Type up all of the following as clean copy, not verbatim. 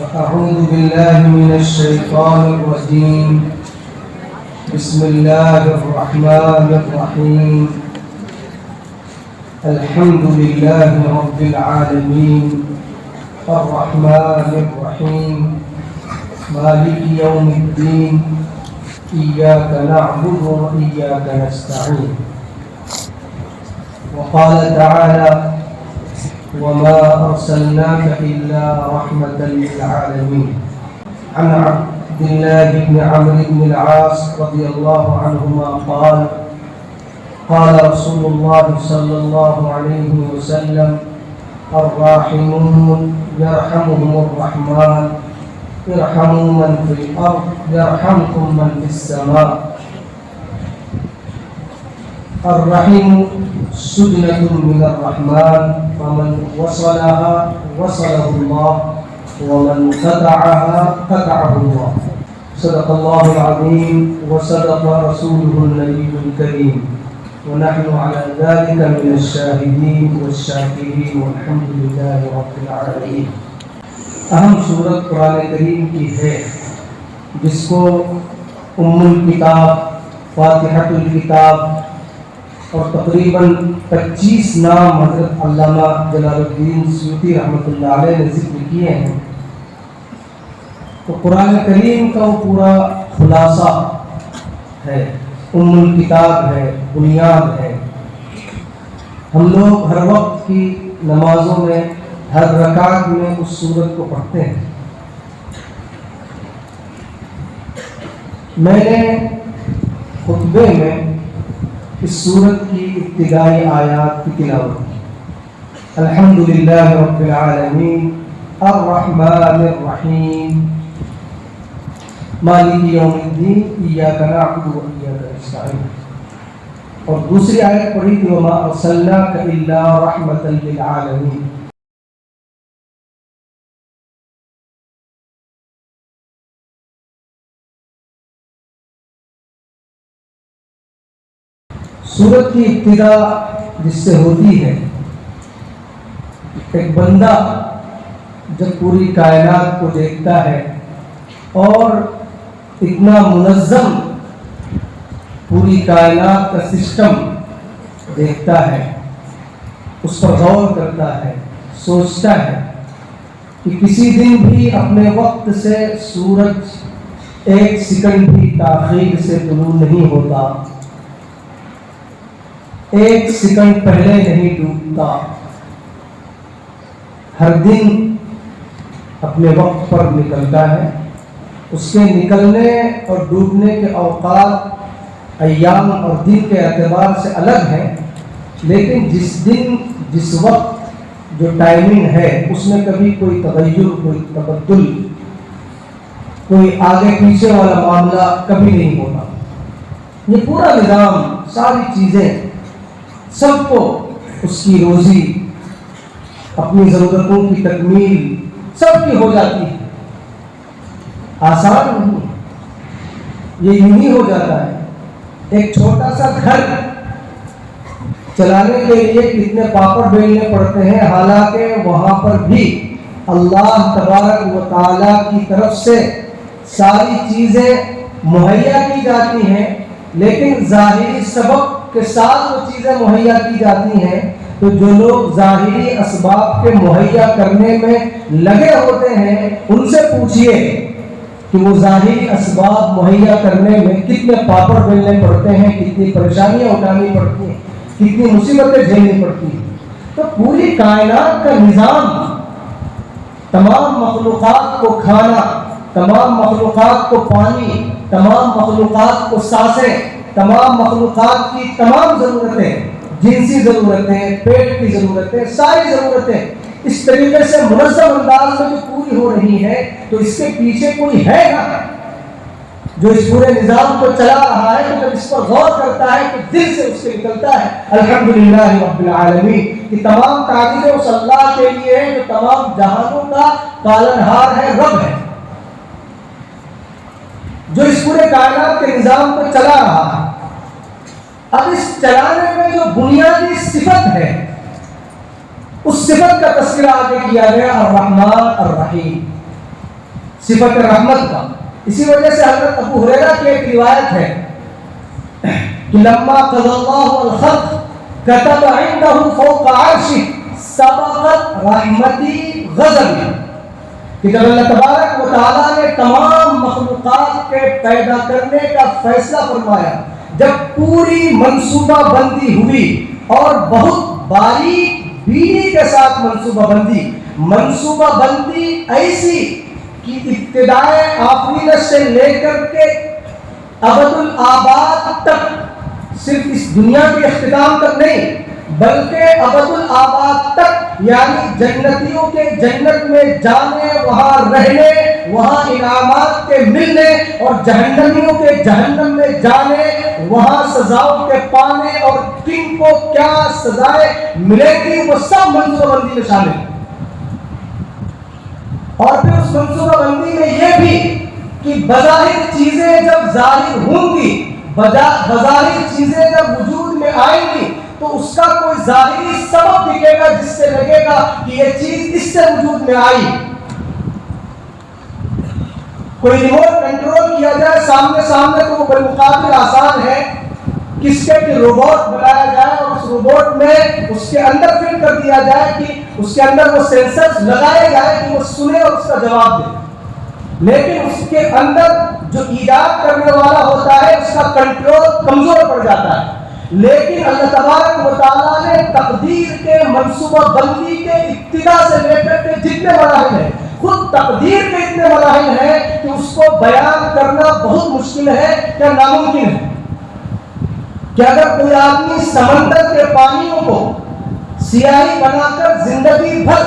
أعوذ بالله من الشيطان الرجيم. بسم الله الرحمن الرحيم. الحمد لله رب العالمين الرحمن الرحيم مالك يوم الدين إياك نعبد وإياك نستعين. وقال تعالى: وما أرسلناك إلا رحمة للعالمين. عن عبد الله بن عمرو بن العاص رضي الله عنهما قال: قال رسول الله صلى الله عليه وسلم: الراحمون يرحمهم الرحمن ارحموا من في الأرض يرحمكم من في السماء. الرحم سدنة من الرحمن فمن وصلها وصله الله ومن قطعها قطعه الله. صدق الله العظيم وصدق رسوله النبي الكريم ونحن على ذلك من الشاهدين والشاكرين والحمد لله رب العالمين. اہم سورت قرآن کریم کی ہے جس کو ام الکتاب، فاتحۃ الکتاب اور تقریباً 25 نام حضرت علامہ جلال الدین سیوطی رحمۃ اللہ علیہ نے ذکر کیے ہیں. تو قرآن کریم کا وہ پورا خلاصہ ہے، ام الکتاب ہے، بنیاد ہے. ہم لوگ ہر وقت کی نمازوں میں ہر رکعت میں اس سورت کو پڑھتے ہیں. میں نے خطبے میں اس سورت کی ابتدائی آیات کی تلاوت کی. الحمدللہ رب العالمین الرحمن الرحیم مالک یوم الدین ایاک نعبد و ایاک نستعین. اور دوسری آیت پڑھی تھی: وما ارسلناک الا رحمۃ للعالمین. سورت کی ابتدا جس سے ہوتی ہے، ایک بندہ جب پوری کائنات کو دیکھتا ہے اور اتنا منظم پوری کائنات کا سسٹم دیکھتا ہے، اس پر غور کرتا ہے، سوچتا ہے کہ کسی دن بھی اپنے وقت سے سورج 1 سیکنڈ بھی تاخیر سے طلوع نہیں ہوتا، 1 سیکنڈ پہلے نہیں ڈوبتا، ہر دن اپنے وقت پر نکلتا ہے. اس کے نکلنے اور ڈوبنے کے اوقات ایام اور دن کے اعتبار سے الگ ہیں، لیکن جس دن جس وقت جو ٹائمنگ ہے اس میں کبھی کوئی تغیر، کوئی تبدل، کوئی آگے پیچھے والا معاملہ کبھی نہیں ہوتا. یہ پورا نظام، ساری چیزیں، سب کو اس کی روزی، اپنی ضرورتوں کی تکمیل سب کی ہو جاتی ہے. آسان نہیں، یہ یوں ہی ہو جاتا ہے. ایک چھوٹا سا گھر چلانے کے لیے کتنے پاپڑ بیلنے پڑتے ہیں، حالانکہ وہاں پر بھی اللہ تبارک و تعالیٰ کی طرف سے ساری چیزیں مہیا کی جاتی ہیں، لیکن ظاہری سبب کے ساتھ وہ چیزیں مہیا کی جاتی ہیں. تو جو لوگ ظاہری اسباب کے مہیا کرنے میں لگے ہوتے ہیں ان سے پوچھئے کہ وہ ظاہری اسباب مہیا کرنے میں کتنے پاپڑ بیلنے پڑتے ہیں، کتنی پریشانیاں اٹھانی پڑتی ہیں، کتنی مصیبتیں جھیلنی پڑتی ہیں. تو پوری کائنات کا نظام، تمام مخلوقات کو کھانا، تمام مخلوقات کو پانی، تمام مخلوقات کو سانسیں، تمام مخلوقات کی تمام ضرورتیں، جنسی ضرورتیں، پیٹ کی ضرورتیں، ساری ضرورتیں اس طریقے سے منظم انداز میں جو پوری ہو رہی ہے، تو اس کے پیچھے کوئی ہے نا جو اس پورے نظام کو چلا رہا ہے. تو جب اس پر غور کرتا ہے تو دل سے اس سے نکلتا ہے الحمدللہ رب العالمین، کہ تمام تعریفیں اس اللہ کے لیے ہیں جو تمام جہانوں کا پالنہار ہے، رب ہے، جو اس پورے کائنات کے نظام کو چلا رہا ہے. اب اس چلانے میں جو بنیادی صفت ہے اس صفت کا تذکرہ آگے کیا گیا الرحمن الرحیم. صفت رحمت کا. اسی وجہ سے حضرت ابو ہریرہ کی ایک روایت ہے کہ لما قضى الله الخلق كتب عنده فوق عرشه سبقت رحمتی غضبی، کہ جب اللہ تبارک و تعالیٰ نے تمام مخلوقات کے پیدا کرنے کا فیصلہ فرمایا، جب پوری منصوبہ بندی ہوئی اور بہت باریک بینی کے ساتھ منصوبہ بندی ایسی کہ ابتدائے آفرینت سے لے کر کے ابد الآباد تک، صرف اس دنیا کے اختتام تک نہیں بلکہ ابد الآباد تک، یعنی جنتیوں کے جنت میں جانے، وہاں رہنے، وہاں انعامات کے ملنے، اور جہنمیوں کے جہنم میں جانے، وہاں سزاؤں کے پانے، اور کن کو کیا سزائیں ملے گی، وہ سب منصوبہ بندی میں شامل ہے. اور پھر اس منصوبہ بندی میں یہ بھی کہ بظاہر چیزیں جب ظاہر ہوں گی، بظاہر چیزیں جب وجود میں آئیں گی، تو اس کا کوئی ظاہری سبب دکھے گا جس سے لگے گا کہ یہ چیز اس سے وجود میں آئی. کوئی ریموٹ کنٹرول کیا جائے سامنے تو وہ بالمقابل آسان ہے کس کے کہ روبوٹ بنایا جائے اور اس روبوٹ میں اس کے اندر فٹ کر دیا جائے کہ اس کے اندر وہ سینسرز لگائے جائے کہ وہ سنے اور اس کا جواب دے. لیکن اس کے اندر جو ایجاد کرنے والا ہوتا ہے اس کا کنٹرول کمزور پڑ جاتا ہے. لیکن اللہ تبارک و تعالیٰ نے تقدیر کے منصوبہ بندی کے ابتدا سے لے کر کے جتنے مراحل ہیں، خود تقدیر کے اتنے مراحل ہیں کہ اس کو بیان کرنا بہت مشکل ہے، کیا ناممکن ہے. کہ اگر کوئی آدمی سمندر کے پانیوں کو سیاہی بنا کر زندگی بھر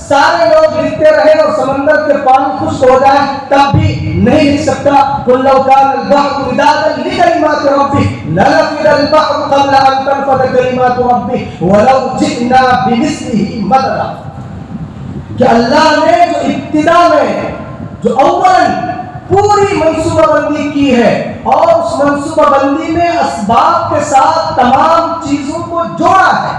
سارے لوگ لکھتے رہے اور سمندر کے پانی خشک ہو جائے تب بھی نہیں لکھ سکتا. قُلْ لَوْ كَانَ الْبَحْرُ مِدَادًا لِكَلِمَاتِ رَبِّي لَنَفِدَ الْبَحْرُ قَبْلَ أَن تَنفَدَ كَلِمَاتُ رَبِّي وَلَوْ جِئْنَا بِمِثْلِهِ مَدَدًا. کہ اللہ نے جو ابتدا میں جو اول پوری منصوبہ بندی کی ہے اور اس منصوبہ بندی میں اسباب کے ساتھ تمام چیزوں کو جوڑا ہے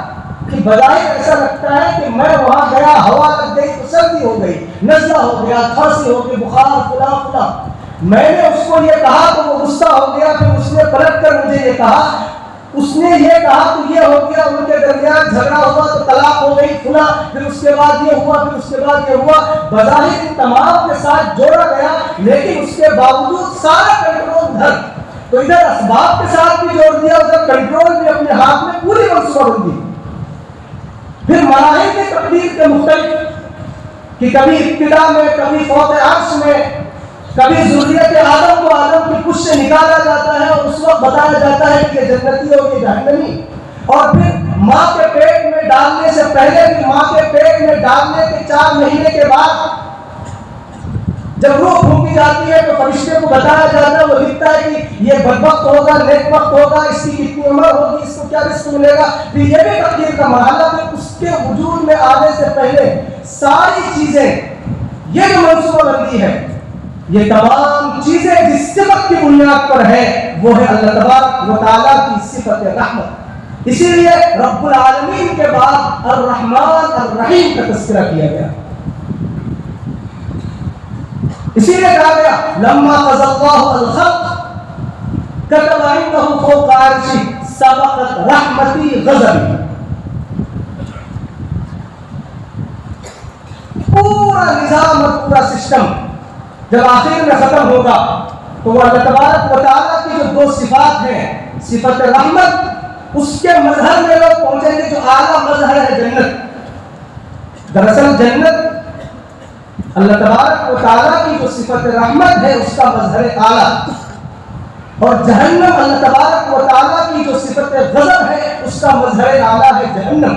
کہ بظاہر ایسا لگتا ہے کہ میں وہاں گیا، ہوا لگ گئی تو سردی ہو گئی، نزلہ ہو گیا، کھانسی ہو گئی، بخار فلاں. میں نے اس کو یہ کہا تو وہ غصہ ہو گیا، پھر اس نے پلٹ کر مجھے یہ کہا، اس نے یہ کہا تو یہ ہو گیا، ان کے درمیان جھگڑا ہوا تو طلاق ہو گئی فلاں، پھر اس کے بعد یہ ہوا، پھر اس کے بعد یہ ہوا. بظاہر ان تمام کے ساتھ جوڑا گیا لیکن اس کے باوجود سارا کنٹرول دھر. تو ادھر اسباب کے ساتھ بھی جوڑ دیا، ادھر کنٹرول بھی اپنے ہاتھ میں پوری منصوبہ بندی. پھر مراحل کی تقدیر کے مختلف کہ کبھی ابتدا میں، کبھی فوق عرش میں، کبھی ذریت آدم کو آدم کی کچھ سے نکالا جاتا ہے اور اس وقت بتایا جاتا ہے کہ یہ جنتی اور یہ جہنمی. اور پھر ماں کے پیٹ میں ڈالنے سے پہلے بھی، ماں کے پیٹ میں ڈالنے کے 4 مہینے کے بعد جب روح پھونکی جاتی ہے تو فرشتے کو بتایا جاتا ہے، وہ لکھتا ہے کہ یہ بدبخت ہوگا، نیک بخت ہوگا، اس کی کتنی عمر ہوگی، اس کو کیا رزق ملے گا. پھر یہ بھی تقدیر کا مرحلہ ہے. اس کے وجود میں آنے سے پہلے ساری چیزیں، یہ جو منصوبہ بندی ہے، یہ تمام چیزیں جس صفت کی بنیاد پر ہے وہ ہے اللہ تبارک و تعالیٰ کی صفت رحمت. اسی لیے رب العالمین کے بعد الرحمن الرحیم کا تذکرہ کیا گیا. اسی لیے کہا گیا لما قضى الله الخلق كتب عنده فوق عرشه سبقت رحمتی غضبی. پورا نظام اور پورا سسٹم جب آخر میں ختم ہوگا تو وہ اللہ تبارک و تعالیٰ کی جو 2 صفات ہیں، صفت رحمت، اس کے مظہر میں لوگ پہنچیں گے جو اعلیٰ مظہر ہے جنت. دراصل جنت اللہ تبارک و تعالیٰ کی جو صفت رحمت ہے اس کا مظہر اعلیٰ، اور جہنم اللہ تبارک و تعالیٰ کی جو صفت غضب ہے اس کا مظہر اعلیٰ ہے جہنم.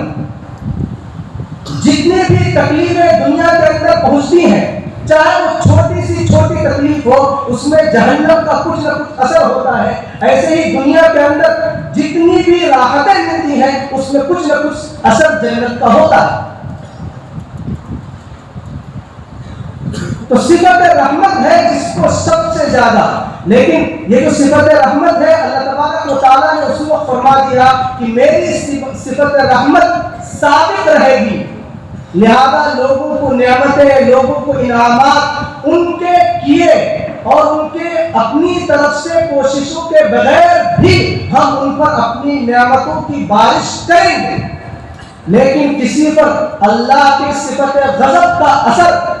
جتنی بھی تکلیفیں دنیا کے اندر پہنچتی ہیں، چاہے وہ چھوٹی سی چھوٹی تکلیف ہو، اس میں جہنم کا کچھ نہ کچھ اثر ہوتا ہے. ایسے ہی دنیا کے اندر جتنی بھی راحتیں ملتی ہیں اس میں کچھ نہ کچھ اثر جنت کا ہوتا ہے. تو صفت رحمت ہے جس کو سب سے زیادہ، لیکن یہ جو صفت رحمت ہے اللہ تبارک و تعالیٰ نے اس وقت فرما دیا کہ میری صفت رحمت ثابت رہے گی، لہذا لوگوں کو نعمتیں، لوگوں کو انعامات ان کے اور ان کے اپنی طرف سے کوششوں کے بغیر بھی ہم ان پر اپنی نعمتوں کی بارش کریں گے، لیکن کسی پر اللہ کی صفت غضب کا اثر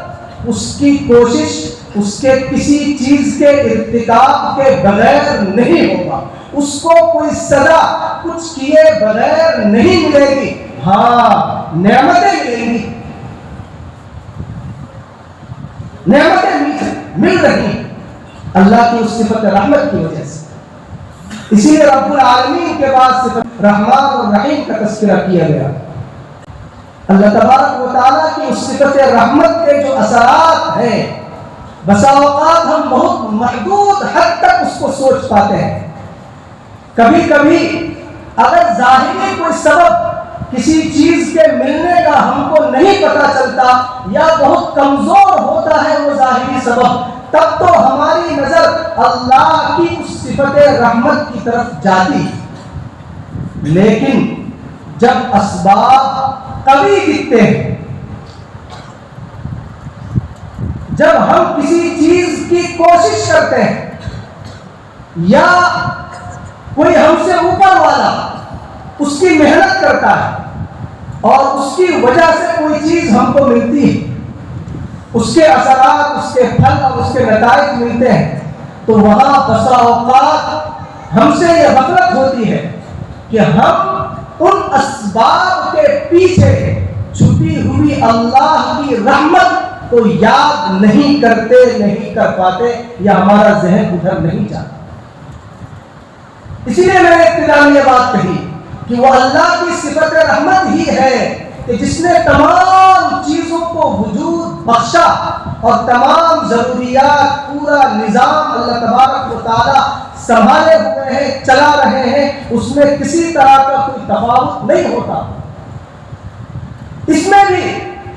اس کی کوشش اس کے کسی چیز کے ارتکاب کے بغیر نہیں ہوگا، اس کو کوئی سزا کچھ کیے بغیر نہیں ملے گی، ہاں نعمتیں ملیں گی، نعمتیں مل رہی اللہ کی اس صفت رحمت کی وجہ سے۔ اسی لیے رب العالمین کے بعد صفت رحمان اور رحیم کا تذکرہ کیا گیا۔ اللہ تبارک و تعالیٰ کی اس صفت رحمت کے جو اثرات ہیں بسا اوقات ہم بہت محدود حد تک اس کو سوچ پاتے ہیں۔ کبھی کبھی اگر ظاہری کوئی سبب کسی چیز کے ملنے کا ہم کو نہیں پتہ چلتا یا بہت کمزور ہوتا ہے وہ ظاہری سبب، تب تو ہماری نظر اللہ کی اس صفت رحمت کی طرف جاتی، لیکن جب اسباب قوی دکھتے ہیں، جب ہم کسی چیز کی کوشش کرتے ہیں یا کوئی ہم سے اوپر والا اس کی محنت کرتا ہے اور اس کی وجہ سے کوئی چیز ہم کو ملتی ہے، اس کے اثرات، اس کے پھل اور اس کے نتائج ملتے ہیں، تو وہاں بسا اوقات ہم سے یہ غفلت ہوتی ہے کہ ہم ان اسباب کے پیچھے چھپی ہوئی اللہ کی رحمت کو یاد نہیں کرتے، نہیں کر پاتے، یا ہمارا ذہن ادھر نہیں جاتا۔ اسی لیے میں نے ابتدا میں یہ بات کہی کہ وہ اللہ کی صفت رحمت ہی ہے کہ جس نے تمام چیزوں کو وجود بخشا اور تمام ضروریات، پورا نظام اللہ تبارک و تعالی سنبھالے ہوئے ہیں، چلا رہے ہیں، اس میں کسی طرح کا کوئی تفاوت نہیں ہوتا۔ اس میں بھی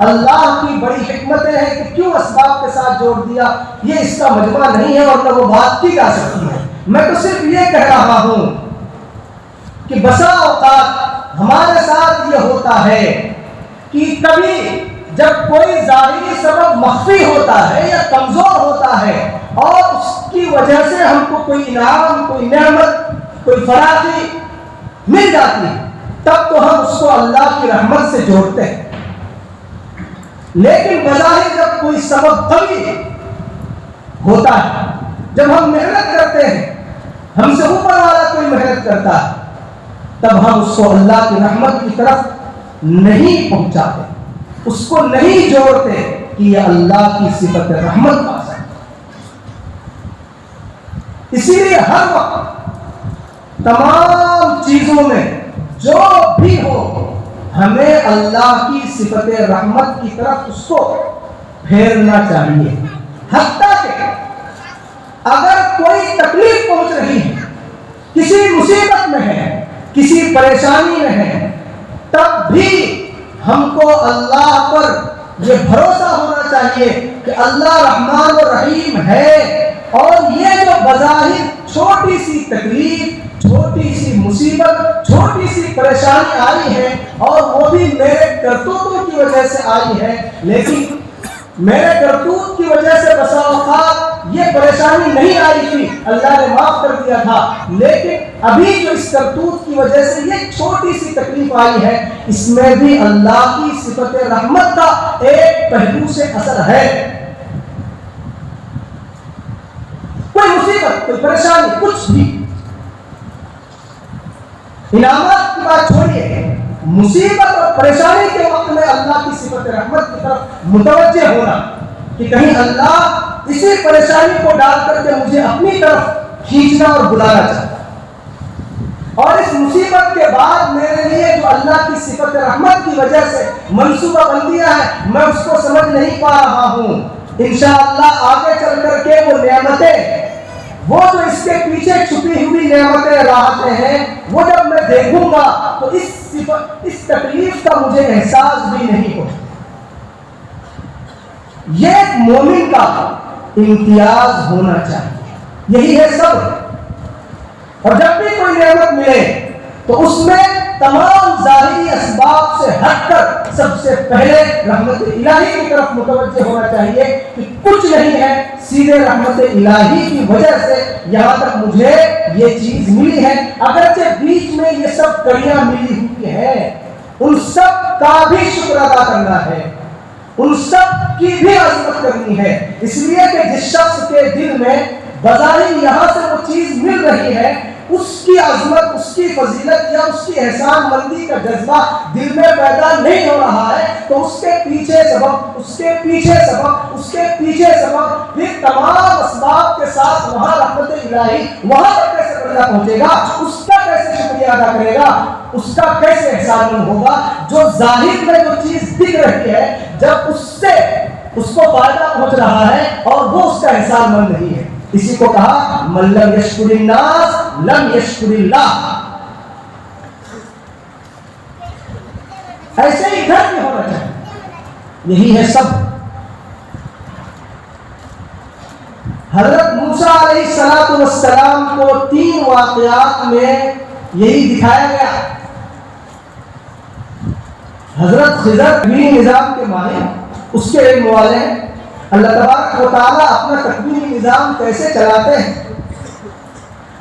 اللہ کی بڑی حکمتیں ہیں کہ کیوں اسباب کے ساتھ جوڑ دیا، یہ اس کا مجمع نہیں ہے اور نہ وہ بات کی جا سکتی ہے۔ میں تو صرف یہ کہہ رہا ہوں کہ بسا اوقات ہمارے ساتھ یہ ہوتا ہے کہ کبھی جب کوئی ظاہری سبب مخفی ہوتا ہے یا کمزور ہوتا ہے اور اس کی وجہ سے ہم کو کوئی انعام، کوئی نعمت، کوئی فراخی مل جاتی ہے، تب تو ہم اس کو اللہ کی رحمت سے جوڑتے ہیں، لیکن بظاہر جب کوئی سبب قوی ہوتا ہے، جب ہم محنت کرتے ہیں، ہم سے اوپر والا کوئی محنت کرتا ہے، تب ہم اس کو اللہ کی رحمت کی طرف نہیں پہنچاتے، اس کو نہیں جوڑتے کہ یہ اللہ کی صفت رحمت کا اثر۔ اسی لیے ہر وقت تمام چیزوں میں جو بھی ہو ہمیں اللہ کی صفت رحمت کی طرف اس کو پھیرنا چاہیے، حتیٰ کہ اگر کوئی تکلیف پہنچ رہی ہے، کسی مصیبت میں ہے، کسی پریشانی میں ہے، تب بھی ہم کو اللہ پر یہ بھروسہ ہونا چاہیے کہ اللہ رحمان و رحیم ہے، اور یہ جو بظاہر چھوٹی سی تکلیف، چھوٹی سی مصیبت، چھوٹی سی پریشانی آئی ہے اور وہ بھی میرے کرتوتوں کی وجہ سے آئی ہے، لیکن میرے کرتوت کی وجہ سے بسا اوقات یہ پریشانی نہیں آئی تھی، اللہ نے معاف کر دیا تھا، لیکن ابھی جو اس کرتوت کی وجہ سے یہ چھوٹی سی تکلیف آئی ہے، اس میں بھی اللہ کی صفت رحمت کا ایک پہلو سے اثر ہے۔ کوئی مصیبت، کوئی پریشانی، کچھ بھی، انعامات کی بات چھوڑیے، مصیبت اور پریشانی کے وقت میں اللہ کی صفت رحمت کی طرف متوجہ ہونا کہ کہیں اللہ اسی پریشانی کو ڈال کر کے مجھے اپنی طرف کھینچنا اور بلانا چاہتا ہے، اور اس مصیبت کے بعد میرے لیے جو اللہ کی صفت رحمت کی وجہ سے منصوبہ بندیاں ہیں میں اس کو سمجھ نہیں پا رہا ہوں، انشاءاللہ آگے چل کر کے وہ نعمتیں، وہ جو اس کے پیچھے چھپی ہوئی نعمتیں، راحتیں ہیں، وہ جب میں دیکھوں گا تو اس تکلیف کا مجھے احساس بھی نہیں ہوگا۔ یہ ایک مومن کا امتیاز ہونا چاہیے، یہی ہے صبر۔ اور جب بھی کوئی نعمت ملے تو اس میں تمام ظاہری اسباب سے ہٹ کر سب سے پہلے رحمت الہی کی طرف متوجہ ہونا چاہیے کہ کچھ نہیں ہے، سیدھے رحمت الہی کی وجہ سے یہاں تک مجھے یہ چیز ملی ہے۔ اگرچہ بیچ میں یہ سب کڑیاں ملی ہوئی ہیں، ان سب کا بھی شکر ادا کرنا ہے، ان سب کی بھی عظمت کرنی ہے، اس لیے کہ جس شخص کے دل میں بظاہر یہاں سے وہ چیز مل رہی ہے، اس کی عظمت، اس کی فضیلت یا اس کی احسان مندی کا جذبہ دل میں پیدا نہیں ہو رہا ہے، تو اس کے پیچھے سبب، اس کے پیچھے سبب، اس کے پیچھے سبب، پھر تمام اسباب کے ساتھ وہاں رحمت الہی وہاں تک کیسے بندہ پہنچے گا، اس کا کیسے شکریہ ادا کرے گا، اس کا کیسے احسان مند ہوگا؟ جو ظاہر میں جو چیز دکھ رہی ہے، جب اس سے اس کو فائدہ پہنچ رہا ہے اور وہ اس کا احسان مند نہیں ہے، اسی کو کہا من لم یشکر الناس لم یشکر اللہ۔ ایسے ہی گھر میں ہونا چاہیے، یہی ہے سب۔ حضرت موسیٰ علیہ السلام کو 3 واقعات میں یہی دکھایا گیا۔ حضرت خضر تکوینی نظام کے ماہر، اس کے علم والے ہیں، اللہ تبارک و تعالیٰ اپنا تکوینی نظام کیسے چلاتے ہیں،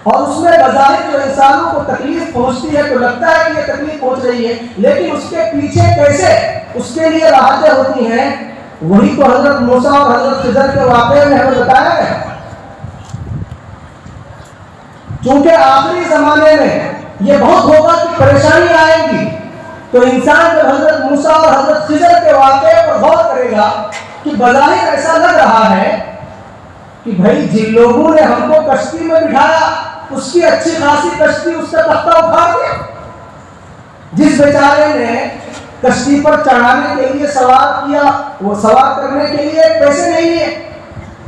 اور اس میں بظاہر جو انسانوں کو تکلیف پہنچتی ہے تو لگتا ہے کہ یہ تکلیف پہنچ رہی ہے، لیکن اس کے پیچھے کیسے اس کے لیے راحتیں ہوتی ہیں، وہی تو حضرت موسیٰ اور حضرت خضر کے واقعے میں ہمیں بتایا گیا۔ چونکہ آخری زمانے میں یہ بہت ہوگا کہ پریشانی آئے گی، تو انسان جب حضرت موسیٰ اور حضرت خضر کے واقعے پر غور کرے گا کہ بظاہر ایسا لگ رہا ہے کہ بھائی جن لوگوں نے ہم کو کشتی میں بٹھایا، اس کی اچھی خاصی کشتی اس کا تختہ اکھاڑ دیا، جس بیچارے نے کشتی پر چڑھانے کے لیے سوار کیا، وہ سوار کرنے کے لیے پیسے نہیں لیے،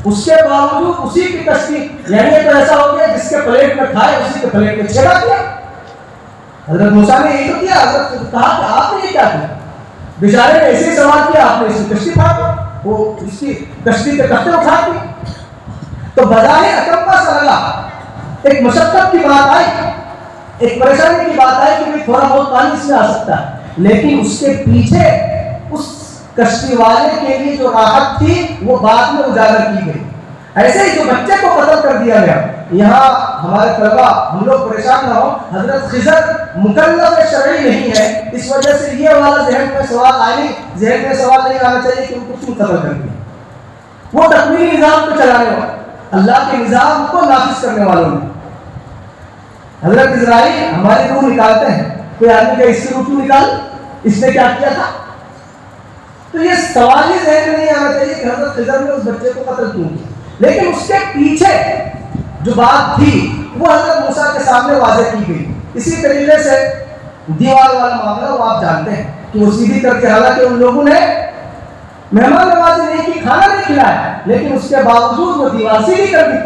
اس کے باوجود اسی کی کشتی، یعنی تو ایسا ہو گیا جس کے پلیٹ میں کھائے اسی کے پلیٹ میں چھیڑا کیا۔ حضرت موسیٰ نے یہی تو کیا، حضرت نے کہا کہ آپ نے یہ کیا کیا، بیچارے نے ایسے ہی سوال کیا، آپ نے اس کی کشتی پھاڑ دی، وہ اس کی کشتی کے تختے اٹھا دی۔ تو بظاہر اچنبھا سا لگا، ایک مشقت کی بات آئی، ایک پریشانی کی بات آئی کہ تھوڑا بہت پانی اس میں آ سکتا ہے، لیکن اس کے پیچھے اس کشتی والے کے لیے جو راحت تھی وہ بعد میں اجاگر کی گئی۔ ایسے ہی جو بچے کو قتل کر دیا گیا، یہاں ہمارے طلبا ہم لوگ پریشان نہ ہو، حضرت خضر مکلف شرعی نہیں ہے، اس وجہ سے یہ والا ذہن میں سوال نہیں آنا چاہیے کہ ان کو کیوں قتل کر دیا۔ وہ تکوینی نظام کو چلانے والے، اللہ کے نظام کو نافذ کرنے والوں نے۔ حضرت اسرائیل ہماری روح نکالتے ہیں، کوئی آدمی کا اس کی روح کیوں نکال، اس نے کیا کیا تھا؟ تو یہ سوال ہی ذہن میں نہیں آنا چاہیے کہ حضرت خضر نے اس بچے کو قتل کیوں کیا، لیکن اس کے پیچھے جو بات تھی وہ حضرت موسیٰ کے سامنے واضح کی گئی۔ اسی طریقے سے دیوار والا معاملہ وہ آپ جانتے ہیں کہ وہ سیدھی کر کے، حالانکہ ان لوگوں نے مہمان نوازی نہیں کی، کھانا نہیں کھلایا، لیکن اس کے باوجود وہ دیوار سیدھی کر دی۔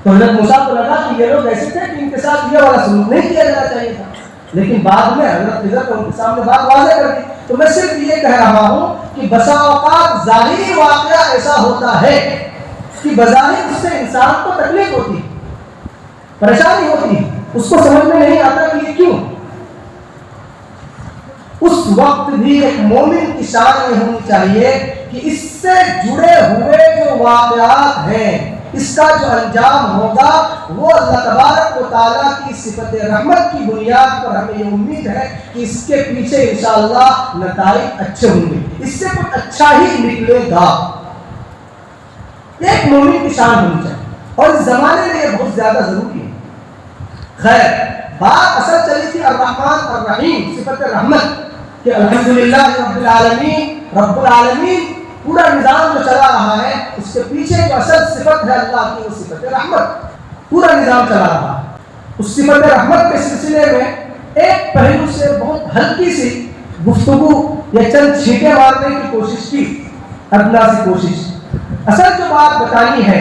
تو حضرت موسیٰ کو لگا کہ یہ لوگ ایسے تھے کہ ان کے ساتھ یہ والا سلوک نہیں کیا جانا چاہیے تھا، لیکن بعد میں حضرت خضر کو ان کے سامنے بات واضح کر دی۔ تو میں صرف یہ کہہ رہا ہوں کہ بسا اوقات ظاہری واقعہ ایسا ہوتا ہے کہ بظاہر اس سے انسان کو تکلیف ہوتی ہے، پریشانی ہوتی ہے، اس کو سمجھ میں نہیں آتا کہ یہ کیوں۔ اس وقت بھی ایک مومن کی شان یہ ہونی چاہیے کہ اس سے جڑے ہوئے جو واقعات ہیں، اس کا جو انجام ہوگا وہ اللہ تبارک و تعالیٰ کی صفت رحمت کی بنیاد پر ہمیں یہ امید ہے کہ اس کے پیچھے انشاءاللہ نتائج اچھے ہوں گے، اس سے کچھ اچھا ہی نکلے گا۔ ایک مومن کی شان ہونی چاہیے، اور اس زمانے میں یہ بہت زیادہ ضروری ہے۔ خیر، بات اصل چلی تھی الرحمن الرحیم، صفت رحمت، کہ الحمدللہ رب العالمین پورا نظام جو چلا رہا ہے اس کے پیچھے جو اصل صفت ہے اللہ کی وہ صفت رحمت، پورا نظام چلا رہا ہے۔ اس صفت رحمت کے سلسلے میں ایک پہلو سے بہت ہلکی سی گفتگو یا چند چھینٹیں مارنے کی کوشش کی، ادنا سی کوشش۔ اصل جو بات بتانی ہے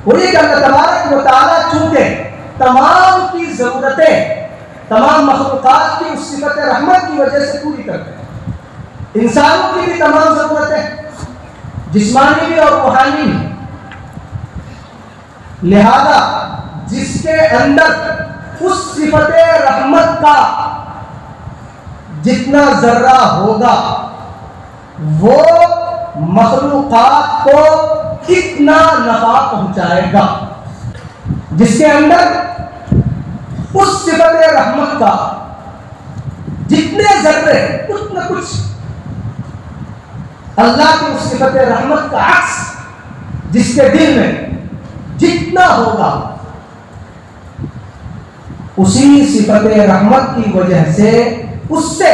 وہ یہ کہ اللہ تبارک و تعالیٰ چونکہ تمام کی ضرورتیں تمام مخلوقات کی اس صفت رحمت کی وجہ سے پوری کرتے ہیں، انسانوں کی بھی تمام ضرورتیں جسمانی بھی اور روحانی بھی، لہذا جس کے اندر اس صفت رحمت کا جتنا ذرہ ہوگا وہ مخلوقات کو اتنا نفع پہنچائے گا، جس کے اندر اس صفت رحمت کا جتنے ذرے اتنا کچھ اللہ کی اس صفت رحمت کا عکس جس کے دل میں جتنا ہوگا، اسی صفت رحمت کی وجہ سے اس سے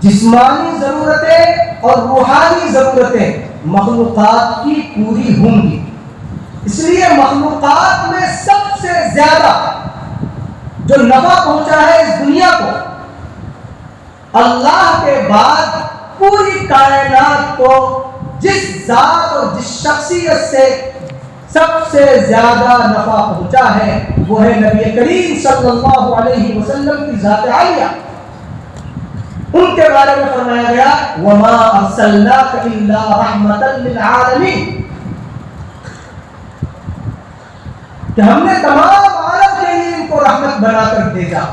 جسمانی ضرورتیں اور روحانی ضرورتیں مخلوقات کی پوری ہوں گی۔ اس لیے مخلوقات میں سب سے زیادہ جو نفع پہنچا ہے اس دنیا کو، اللہ کے بعد پوری کائنات کو جس ذات اور جس شخصیت سے سب سے زیادہ نفع پہنچا ہے وہ ہے نبی کریم صلی اللہ علیہ وسلم کی ذات عالیہ۔ ان کے بارے میں فرمایا گیا وَمَا أَرْسَلْنَاكَ إِلَّا رَحْمَةً لِلْعَالَمِينَ، کہ ہم نے تمام عالم کے لیے ان کو رحمت بنا کر بھیجا،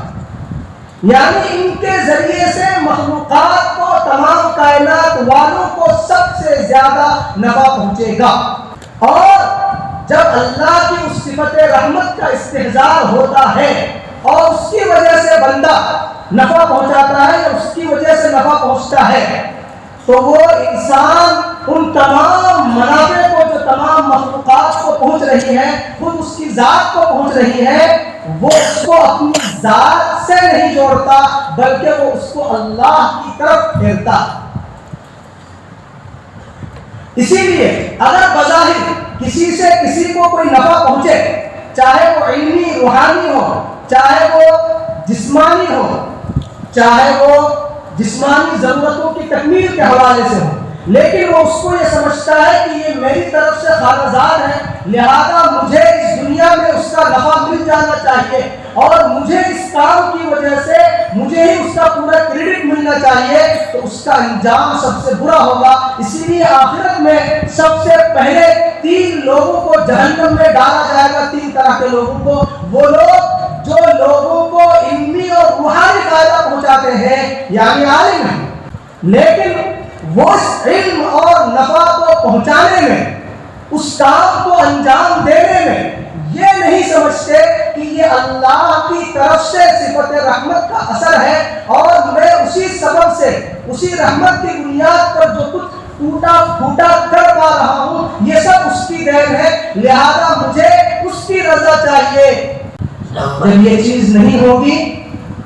یعنی ان کے ذریعے سے مخلوقات کو، تمام کائنات والوں کو سب سے زیادہ نفع پہنچے گا۔ اور جب اللہ کی اس صفت رحمت کا استحضار ہوتا ہے اور اس کی وجہ سے بندہ نفع پہنچاتا ہے، اس کی وجہ سے نفع پہنچتا ہے، تو وہ انسان ان تمام منافع کو جو تمام مخلوقات کو پہنچ رہی ہے، خود اس کی ذات کو پہنچ رہی ہے، وہ اس کو اپنی ذات سے نہیں جوڑتا بلکہ وہ اس کو اللہ کی طرف پھیرتا۔ اسی لیے اگر بظاہر کسی سے کسی کو کوئی نفع پہنچے، چاہے وہ علمی روحانی ہو، چاہے وہ جسمانی ہو، چاہے وہ جسمانی ضرورتوں کی تکمیل کے حوالے سے ہو، لیکن وہ اس کو یہ سمجھتا ہے کہ یہ میری طرف سے خارزاد ہے، لہذا مجھے اس دنیا میں اس کا نفع مل جانا چاہیے اور مجھے اس کام کی وجہ سے مجھے ہی اس کا پورا کریڈٹ ملنا چاہیے، تو اس کا انجام سب سے برا ہوگا۔ اسی لیے آخرت میں سب سے پہلے 3 لوگوں کو جہنم میں ڈالا جائے گا، 3 طرح کے لوگوں کو۔ وہ لوگ جو لوگوں کو علمی اور روحانی فائدہ پہنچاتے ہیں، یعنی عالم ہیں، لیکن وہ اس علم اور نفع کو پہنچانے میں، اس کام کو انجام دینے میں یہ نہیں سمجھتے کہ یہ اللہ کی طرف سے صفت رحمت کا اثر ہے اور میں اسی سبب سے، اسی رحمت کی بنیاد پر جو کچھ ٹوٹا پھوٹا کر پا رہا ہوں یہ سب اس کی دین ہے، لہذا مجھے اس کی رضا چاہیے۔ جب یہ چیز نہیں ہوگی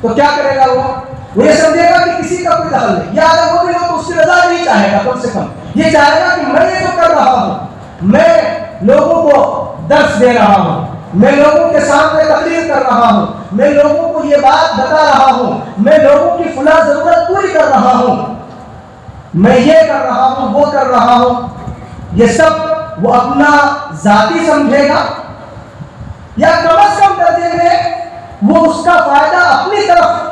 تو کیا کرے گا وہ یہ سمجھے گا کہ کسی کا کوئی دخل نہیں، یا اگر وہ بھی ہو تو اس کی رضا نہیں چاہے گا، کم سے کم یہ چاہے گا کہ میں یہ جو کر رہا ہوں، میں لوگوں کو درس دے رہا ہوں، میں لوگوں کے سامنے تقریر کر رہا ہوں، میں لوگوں کو یہ بات بتا رہا ہوں، میں لوگوں کی فلاں ضرورت پوری کر رہا ہوں، میں یہ کر رہا ہوں، وہ کر رہا ہوں، یہ سب وہ اپنا ذاتی سمجھے گا، یا کم از کم درجے میں وہ اس کا فائدہ اپنی طرف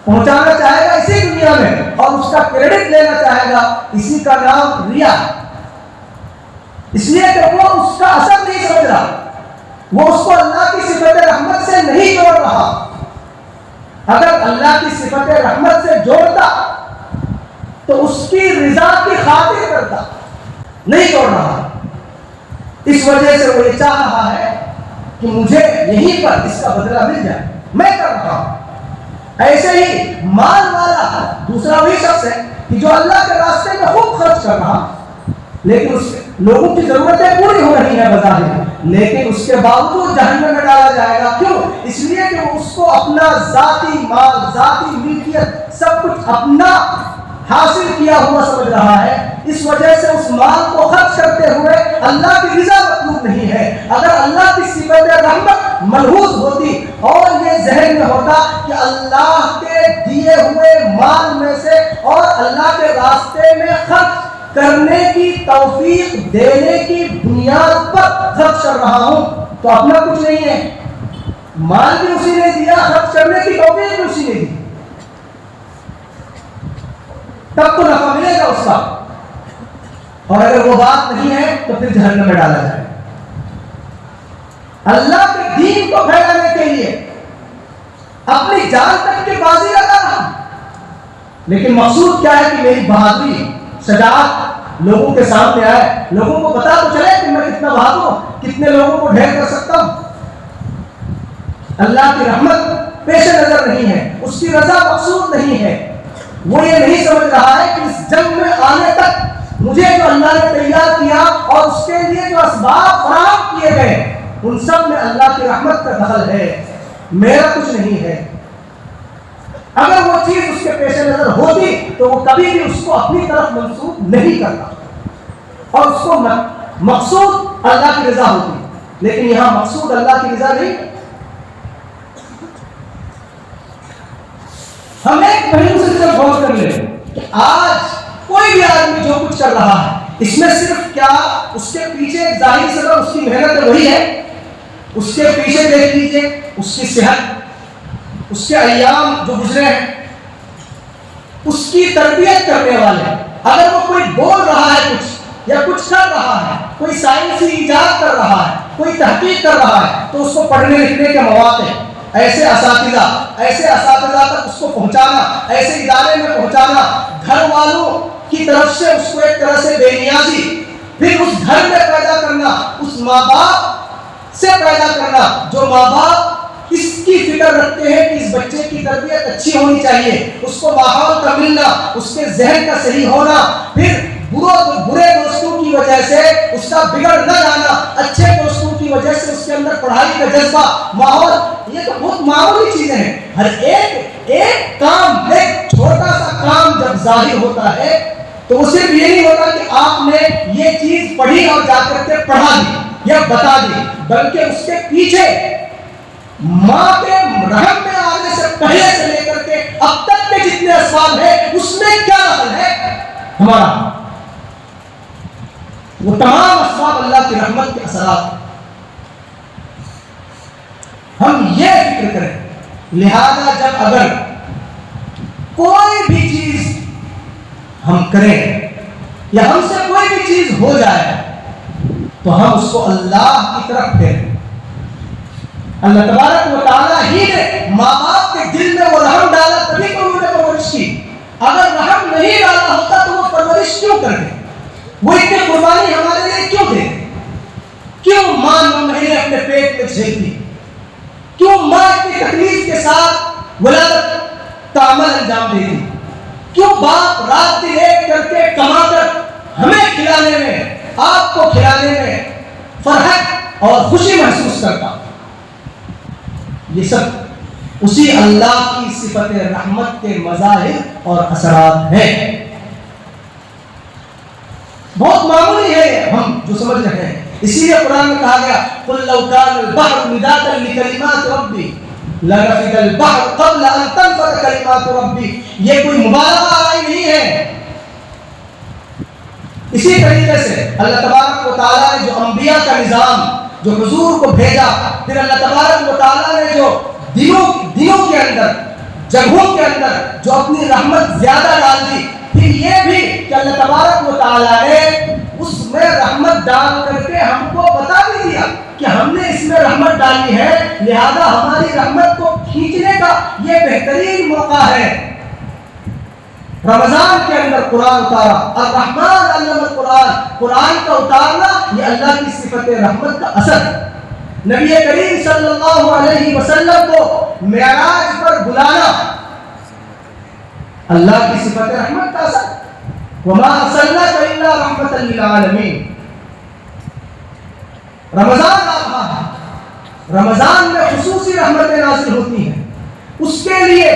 پہنچانا چاہے گا اسی دنیا میں اور اس کا کریڈٹ لینا چاہے گا۔ اسی کا نام ریا، اس لیے کہ وہ اس کا اثر نہیں سمجھ رہا، وہ اس کو اللہ کی صفت رحمت سے نہیں جوڑ رہا۔ اگر اللہ کی صفت رحمت سے جوڑتا تو اس کی رضا کی خاطر کرتا، نہیں جوڑ رہا، اس وجہ سے وہ یہ چاہ رہا ہے کہ مجھے یہیں پر اس کا بدلہ مل جائے، میں کر رہا ہوں۔ ایسے ہی مال والا دوسرا وہی شخص ہے کہ جو اللہ کے راستے میں خوب خرچ کر رہا، لیکن اس لوگوں کی ضرورتیں پوری ہو رہی ہیں بظاہر، لیکن اس کے باوجود جہنم میں ڈالا جائے گا۔ کیوں؟ اس لیے کہ اس کو اپنا ذاتی مال، ذاتی ملکیت سب کچھ اپنا حاصل کیا ہوا سمجھ رہا ہے، اس وجہ سے اس مال کو خرچ کرتے ہوئے اللہ کی رضا مطلوب نہیں ہے۔ اگر اللہ کی صفت رحمت ملحوظ ہوتی اور یہ ذہن میں ہوتا کہ اللہ کے دیے ہوئے مال میں سے اور اللہ کے راستے میں خرچ کرنے کی توفیق دینے کی بنیاد پر خرچ کر رہا ہوں، تو اپنا کچھ نہیں ہے، مال بھی اسی نے دیا، خرچ کرنے کی توفیق بھی اسی نے دی، تب تو نفع ملے گا اس کا۔ اور اگر وہ بات نہیں ہے تو پھر جہنم میں ڈالا جائے۔ اللہ کے دین کو پھیلانے کے لیے اپنی جان تک کی بازی لگا رہا، لیکن مقصود کیا ہے کہ میری بہادری شجاعت لوگوں کے سامنے آئے، لوگوں کو پتا تو چلے کہ میں کتنا بہادر ہوں، کتنے لوگوں کو ڈھیر کر سکتا ہوں۔ اللہ کی رحمت پیش نظر نہیں ہے، اس کی رضا مقصود نہیں ہے۔ وہ یہ نہیں سمجھ رہا ہے کہ اس جنگ میں آنے تک مجھے جو اللہ نے تیار کیا اور اس کے لیے جو اسباب فراہم کیے گئے ان سب میں اللہ کی رحمت کا دخل ہے، میرا کچھ نہیں ہے۔ اگر وہ چیز اس کے پیش نظر ہوتی تو وہ کبھی بھی اس کو اپنی طرف منسوب نہیں کرتا اور اس کو مقصود اللہ کی رضا ہوتی، لیکن یہاں مقصود اللہ کی رضا نہیں۔ ہم ایک پہلو سے صرف غور کر لیں کہ آج کوئی بھی آدمی جو کچھ کر رہا ہے اس میں صرف کیا اس کے پیچھے ایک ظاہری سبب اس کی محنت وہی ہے، اس کے پیچھے دیکھ لیجیے اس کی صحت، اس کے ایام جو گزرے ہیں، اس کی تربیت کرنے والے، اگر وہ کوئی بول رہا ہے کچھ یا کچھ کر رہا ہے، کوئی سائنسی ایجاد کر رہا ہے، کوئی تحقیق کر رہا ہے، تو اس کو پڑھنے لکھنے کے مواقع، ایسے اساتذہ تک اس کو پہنچانا، ایسے ادارے میں پہنچانا، گھر والوں کی طرف سے اس کو ایک طرح سے بے نیازی، پھر اس گھر میں پیدا کرنا، اس ماں باپ سے پیدا کرنا جو ماں باپ اس کی فکر رکھتے ہیں کہ اس بچے کی تربیت اچھی ہونی چاہیے، اس کو ماحول کا ملنا، اس کے ذہن کا صحیح ہونا، پھر برے دوستوں کی وجہ سے اس کا بگڑ نہ جانا، اچھے دوستوں کی وجہ سے اس کے اندر پڑھائی کا جذبہ، ماحول، یہ تو بہت معمولی چیزیں ہیں۔ ہر ایک کام، ایک چھوٹا سا کام جب ظاہر ہوتا ہے تو وہ صرف یہ نہیں ہوتا کہ آپ نے یہ چیز پڑھی اور جا کر کے پڑھا دی یا بتا دی، بلکہ اس کے پیچھے ماں کے رحم میں آنے سے پہلے سے لے کر کے اب تک کے جتنے اسباب ہیں اس میں کیا دخل ہے ہمارا، وہ تمام اسباب اللہ کی رحمت کے اثرات۔ ہم یہ فکر کریں، لہذا جب اگر کوئی بھی چیز ہم کریں یا ہم سے کوئی بھی چیز ہو جائے تو ہم اس کو اللہ کی طرف پھیریں۔ اللہ تبارک و تعالیٰ ہی نے ماں باپ کے دل میں وہ رحم ڈالا تبھی تو انہوں نے پرورش کی، اگر رحم نہیں ڈالا ہوتا تو وہ پرورش کیوں کرتے، وہ اتنی قربانی ہمارے لیے کیوں دے، کیوں ماں 9 مہینے اپنے پیٹ میں جھیلتی، کیوں ماں اتنی تکلیف کے ساتھ ولادت کا عمل انجام دیتی، کیوں باپ رات دن ایک کر کے کما کر ہمیں کھلانے میں، آپ کو کھلانے میں فرحت اور خوشی محسوس کرتا۔ یہ سب اسی اللہ کی صفت رحمت کے مظاہر اور اثرات ہیں۔ بہت معمولی ہے ہم جو سمجھ رہے ہیں، اسی لیے قرآن میں کہا گیا قُلْ لَوْ كَانَ الْبَحْرُ مِدَادًا لِكَلِمَاتِ رَبِّي لَنَفِدَ الْبَحْرُ قَبْلَ أَن تَنفَدَ كَلِمَاتُ رَبِّي۔ یہ کوئی مبالغہ آرائی نہیں ہے۔ اسی طریقے سے اللہ تبارک و تعالیٰ نے جو انبیاء کا نظام، جو حضور کو بھیجا، پھر اللہ تبارک و تعالیٰ نے جو دنوں کے اندر، جگہوں کے اندر جو اپنی رحمت زیادہ ڈال دی، پھر یہ بھی کہ اللہ تبارک و تعالیٰ نے اس میں رحمت ڈال کر کے ہم کو بتا بھی دیا کہ ہم نے اس میں رحمت ڈالی ہے، لہذا ہماری رحمت کو کھینچنے کا یہ بہترین موقع ہے۔ رمضان کے اندر قرآن اتارا، الرحمن علم القرآن، قرآن کا اتارنا یہ اللہ کی صفت رحمت کا اثر ہے۔ نبی کریم صلی اللہ علیہ وسلم کو معراج پر بلانا اللہ کی صفت رحمت کا اثر۔ وما ارسلناک الا رحمۃ للعالمین۔ رمضان آ رہا ہے، رمضان میں خصوصی رحمتیں نازل ہوتی ہیں، اس کے لیے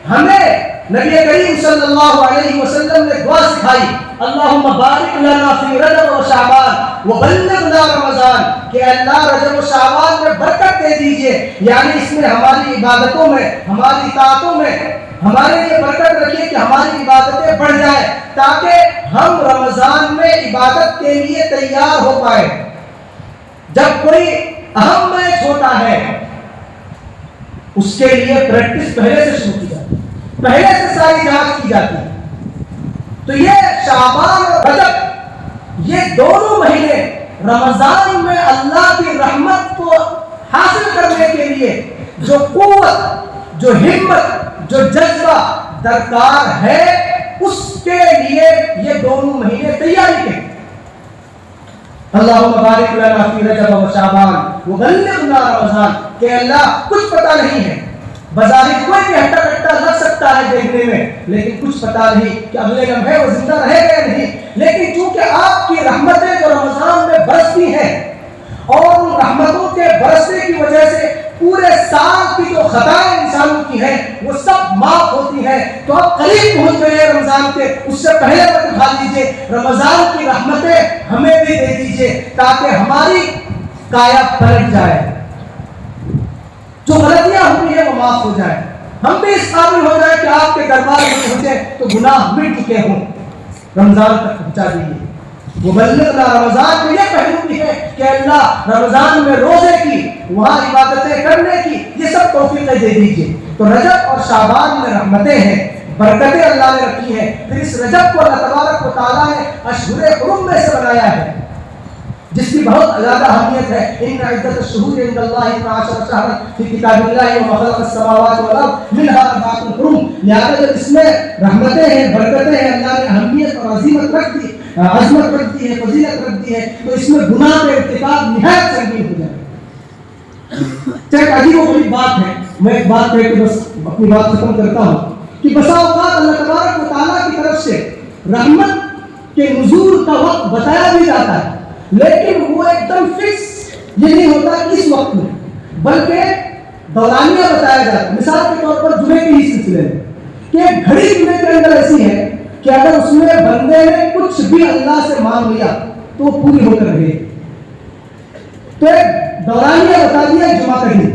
ہمیں نبی کریم صلی اللہ علیہ وسلم نے دعا سکھائی، اللہم بارک لنا فی رجب و شعبان وبلغنا رمضان، کہ اللہ رجب و شعبان میں برکت دے دیجئے، یعنی اس میں ہماری عبادتوں میں، ہماری طاعتوں میں ہمارے لیے برکت رکھیے کہ ہماری عبادتیں بڑھ جائیں، تاکہ ہم رمضان میں عبادت کے لیے تیار ہو پائے۔ جب کوئی اہم میچ ہوتا ہے اس کے لیے پریکٹس پہلے سے شروع کی جاتی ہے، پہلے سے ساری جانچ کی جاتی ہے۔ تو یہ شعبان اور رجب، یہ دونوں مہینے رمضان میں اللہ کی رحمت کو حاصل کرنے کے لیے جو قوت، جو ہمت، جو جذبہ، درکار ہے اس کے لیے یہ دونوں مہینے تیاری کے. اللہم بارک لنا فی رجب و شعبان وبلغنا رمضان. کہ اللہ کچھ پتہ نہیں ہے, بظاہر کوئی بھی ہٹا کٹا لگ سکتا ہے دیکھنے میں, لیکن کچھ پتہ نہیں کہ اگلے لمحے وہ زندہ رہے گا یا نہیں. لیکن چونکہ آپ کی رحمتیں جو رمضان میں برستی ہیں اور ان رحمتوں کے برسنے کی وجہ سے پورے سال کی جو خطائیں انسانوں کی ہیں وہ سب معاف ہوتی ہیں, تو آپ قریب پہنچ گئے ہیں رمضان کے. اس سے پہلے مت اٹھا لیجیے, رمضان کی رحمتیں ہمیں بھی دے دیجیے تاکہ ہماری کایا پلٹ جائے, جو غلطیاں ہوئی ہیں وہ معاف ہو جائے, ہم بھی اس قابل ہو جائے کہ آپ کے دربار میں پہنچے تو گناہ مٹ چکے ہوں. رمضان تک پہنچا دیجیے. مبلغنا رمضان میں یہ پہلو بھی ہے کہ اللہ رمضان میں روزے کی, وہاں عبادتیں کرنے کی, یہ سب توفیقیں دے دیجیے. تو رجب اور شعبان میں رحمتیں ہیں, برکتیں اللہ نے رکھی ہیں. پھر اس رجب کو اللہ تبارک و تعالیٰ نے اشہر حرم میں سے بنایا ہے, جس کی بہت زیادہ اہمیت ہے. ان عدت الشہور عند اللہ 12 شہرا فی کتاب اللہ وما خلق السماوات والارض منها اربعۃ حرم. لہٰذا اس میں رحمتیں ہیں, برکتیں ہیں, اللہ نے اہمیت اور عظمت رکھ دی, عظمت رکھ دی ہے, فضیلت رکھ دی ہے, تو اس میں گناہ کا ارتکاب نہایت سنگین ہو جائے. ایک عجیب و غریب بات ہے, میں ایک بات کہہ کے بس اپنی بات ختم کرتا ہوں کہ بسا اوقات اللہ تبارک و تعالیٰ کی طرف سے رحمت کے نزول کا وقت بتایا بھی جاتا ہے, لیکن وہ ایک دم فکس یہ نہیں ہوتا کہ اس وقت میں, بلکہ دورانیہ بتایا جاتا ہے. مثال کے طور پر جمعے کے ہی سلسلے میں کہ گھڑی جمعے کے اندر ایسی ہے کہ اگر اس میں بندے نے کچھ بھی اللہ سے مانگ لیا تو وہ پوری ہو کر رہے. تو ایک دورانیہ بتا دیا جمعہ کا دن,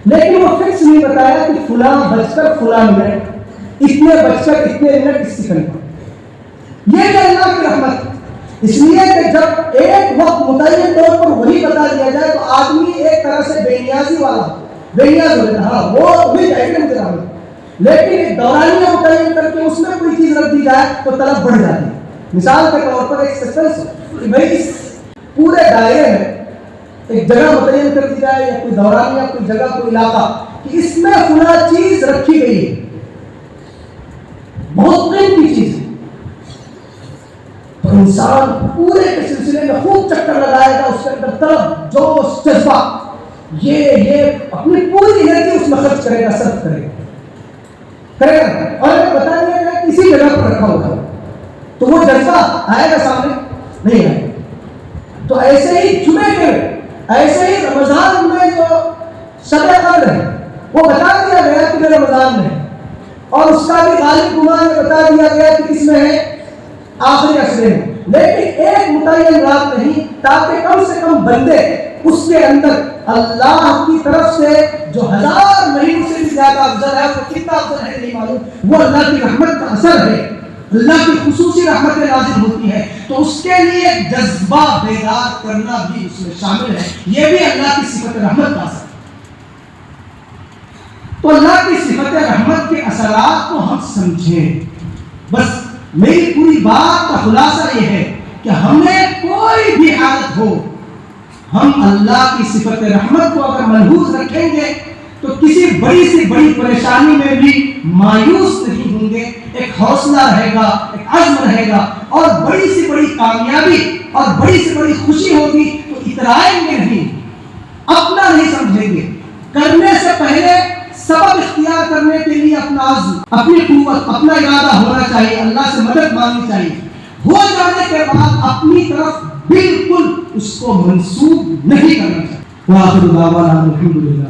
لیکن وہ فکس نہیں بتایا کہ فلاں بج کر فلاں منٹ, اتنے بج کر اتنے منٹ اس سیکنڈ پر. یہ کہ اللہ کی رحمت, اس لیے کہ جب ایک وقت متعین طور پر وہی بتا دیا جائے تو آدمی ایک طرح سے بے نیازی والا, بے نیاز ہو جاتا ہے, وہ بھی کہتے ہیں مجھے رحمت. لیکن ایک دورانیہ متعین کر کے اس میں کوئی چیز رکھ دی جائے تو طلب بڑھ جاتی ہے. مثال کے طور پر ایک سسپنس کہ بھائی اس پورے دائرے میں ایک جگہ متعین کر دی جائے, یا کوئی دورانیہ, کوئی جگہ, کوئی علاقہ, کہ اس میں فلاں چیز رکھی گئی ہے, بہت قیمتی چیز ہے. تو انسان پورے کے سلسلے میں خوب چکر لگائے گا, اس کے اندر طلب, جوش, جذبہ, یہ اپنی پوری انرجی اس میں خرچ کرے گا, صرف کرے گا. اور اگر بتا دیا جائے کسی جگہ پر رکھا ہوگا تو وہ جذبہ آئے گا سامنے, نہیں آئے گا. تو ایسے ہی جمعے کے, ایسے ہی رمضان میں جو شب قدر ہے وہ بتا دیا گیا کہ رمضان میں, اور اس کا بھی غالب گمان بتا دیا گیا کہ کس میں ہے, آخری عشرے میں. لیکن ایک متعین رات نہیں, تاکہ کم سے کم بندے اس کے اندر اللہ کی طرف سے جو 1000 مہینوں سے بھی زیادہ افضل ہے, وہ کتنا افضل ہے نہیں معلوم, وہ اللہ کی رحمت کا اثر ہے, اللہ کی خصوصی رحمتیں نازل ہوتی ہیں. تو اس کے لیے جذبہ بیدار کرنا بھی اس میں شامل ہے. یہ بھی اللہ کی صفت رحمت کا اثر ہے. تو اللہ کی صفت رحمت کے اثرات کو ہم سمجھیں. بس میری پوری بات کا خلاصہ یہ ہے کہ ہمیں کوئی بھی حالت ہو, ہم اللہ کی صفت رحمت کو اگر ملحوظ رکھیں گے تو کسی بڑی سے بڑی پریشانی میں بھی مایوس نہیں ہوں گے. ایک حوصلہ رہے گا, ایک عزم رہے گا, اور بڑی سے بڑی کامیابی اور بڑی سے بڑی خوشی ہوگی تو اترائیں گے نہیں, اپنا نہیں سمجھیں گے. کرنے سے پہلے سبب اختیار کرنے کے لیے اپنا عزم, اپنی قوت, اپنا ارادہ ہونا چاہیے, اللہ سے مدد مانگنی چاہیے. ہو جانے کے بعد اپنی طرف بالکل اس کو منسوب نہیں کرنا چاہیے. وآخر دعوانا الحمدللہ.